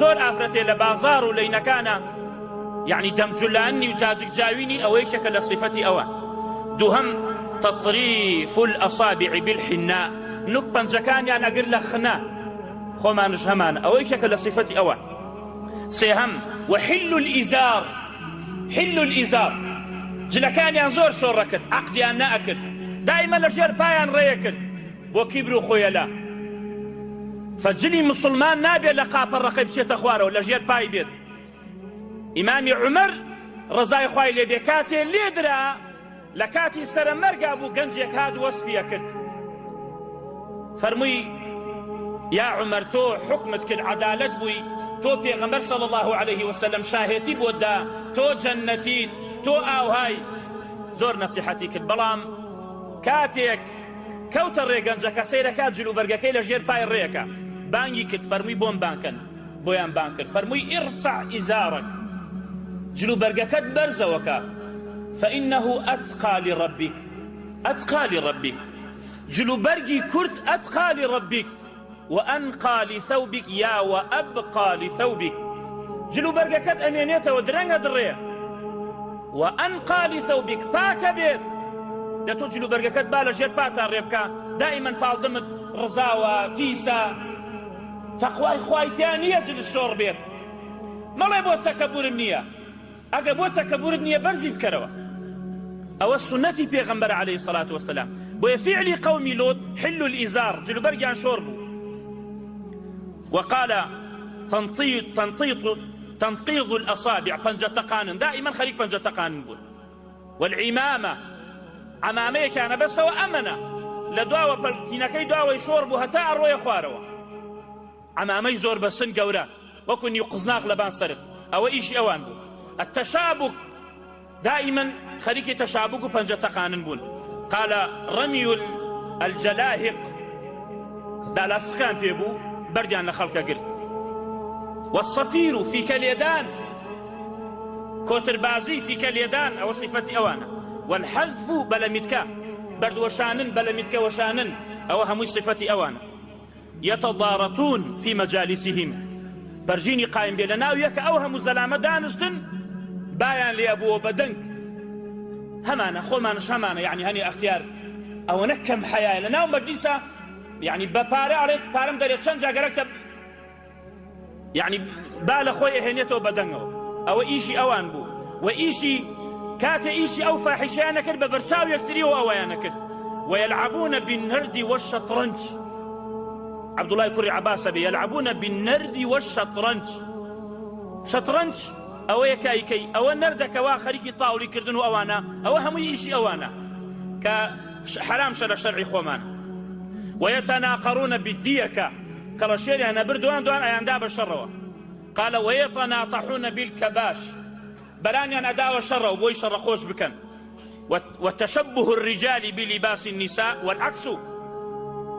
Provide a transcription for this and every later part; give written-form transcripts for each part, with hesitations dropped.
زۆر ئافرەتێ لە بازار و لەینەکانە یعنی دەمجولاننی و جاجک جاوینی ئەوەیشەکە لە صفەتی ئەوە. دووهەم تەطریف الأصابع بالحناء، نوک پەنجەکانیان ئەگر لە خنا خۆمانش هەمانە، ئەوەیشەکە لە صفەتی ئەوە. سێهەم وحل الإزار، حل الإزار، جلەکانیان زۆر شۆڕە کرد، عەقدیان نەئەکرد، دائیمە لە ژێر پایان ڕێیە کرد بۆ کیبر و خۆیەلا. فجلی مسلمان نابێت لە قاپەڕەقەی بچێتە خوارەوە، لە ژێر پای بێت. ئیمامی عومەر ڕەزای خوای لێ بێ کاتێ لێدرا لە کاتی سەرمەرگا بوو گەنجێک هات وەسفیە کرد، فەرمووی یا عومەر تۆ حکمت کرد عەدالەت بووی، تۆ پێغەمبەر صلی الله عليه وسلم شاهێتی بۆت دا، تۆ جەنەتیت، تۆ ئاوهای. زۆر نەسیحەتی کرد، بەڵام کاتێک کەوتە ڕێگەنجەکە سەیرەکات جلوبەرگەکەی لە ژێر پای ڕێەکە بانگی کرد، فەرمووی بۆم بانکەن، بۆیان بان کرد. فەرمووی ئیرفع ئیزارەک، جلوبەرگەکەت بەرزەوەکە، فإنه أتقى لربك، أتقى لربك، جلوبەرگی کورد أتقى لربك وأنقى لثوبك يا وأبقى لثوبك، جلوبەرگەکەت ئەمێنێتەوە درەنگە دڕێ، وأنقى لثوبك، پاکە بێت. دەتۆ جلوبەرگەکەت با لە ژێر پاتان ڕێ بکە، دائیمەن پاڵدمت ڕزاوە پیسە، تەقوای خوای تیان نییە جلت شۆڕ بێت. مەڵێ بۆ تەکەبورم نییە، ئەگە بۆ تەکەبورت نییە بەرزی بکەرەوە. ئەوە سنەتی پێغەمبەر عەلەیهی سەڵات وەسەلام. بۆیە فیعلی قەومی لۆط حل الئیزار، جلوبەرگیان شۆڕ بوو. وقال تنقيض الأصابع، پەنجەتەقانن، دائما خەریک پەنجەتەقانن بوون. والعیمامە، عەمامەیەکیانە بەسەوە ئەمەنە، لە دواوە پەلکینەکەی دواوەی شۆڕ بوو هەتا ئەڕۆیە خوارەوە. عەمامەی زۆر بەسن گەورە وەکو نیو قزناق لەبان سەرت، ئەوە ئیشی ئەوان بوو. التشابك، دائما خەریکی تەشابک و پەنجەتەقانن بوون. قال رمي الجلاهق، دالاسقان پێ بوو بەردیان لە خەڵکە گرت. والصفير فيك اليدان، كوتربازي فيك اليدان، أو صفتي أوانا. والحذف بلمتكا، برد وشانن بلمتكا وشانن، أو همي صفتي أوانا. يتضارطون في مجالسهم، برجيني قائم بيننا ويك أوهم الزلامة دانشتن بايان ليابو بدنك همانا خولمانش همانا، يعني هني اختيار أو نكم حياة لنا ومجلسة يعني بباري عليك بارم داريت شنجا قرأت يعني بالا خوي هنيته بدنه، أو إيشي أوان بو وإيشي كاتا إيشي أو فاحشانا كد ببرساو يكتريه أويانا كد. ويلعبون بالنرد والشطرنج، عبد الله كري عباس بي يلعبون بالنرد والشطرنج. شطرنج أو يكايكي أو النرد كوا خريكي طاولي كردنه أوانا، أو هم إيشي أوانا كحرام شر شرعي خومان. ويتناقرون بالديكة، كرشيري أنا بردوان دوان أيان داب الشروة. قال ويتناطحون بالكباش، بلانيان أداء الشر وبوي شر خوش بكن. وتشبه الرجال بلباس النساء والعكس،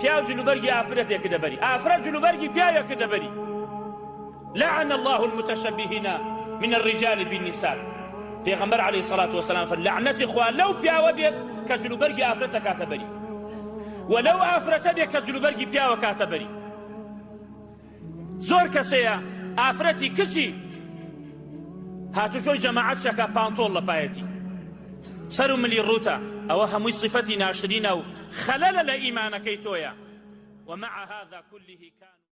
پیاو جلوبرگی آفرت یک دبری، آفرت جلوبرگی پیاو یک دبری. لعن الله المتشبهين من الرجال بالنساء، پیغمبر علیه الصلاة والسلام فلعنت اخوان لو پیاو بید کجلوبرگی آفرت کاتبری، ولو آفرت بید کجلوبرگی پیاو کاتبری. زۆر کەسەیە ئافرەتی کچی هاتوشۆی جەماعەت شەکە پانتۆڵ لە پایەتی سەر و ملی ڕووتە، ئەوە هەمووی صفەتی ناشرینە و خەلەلە لە ئیمانەکەی تۆیە. ومع هذا كله كان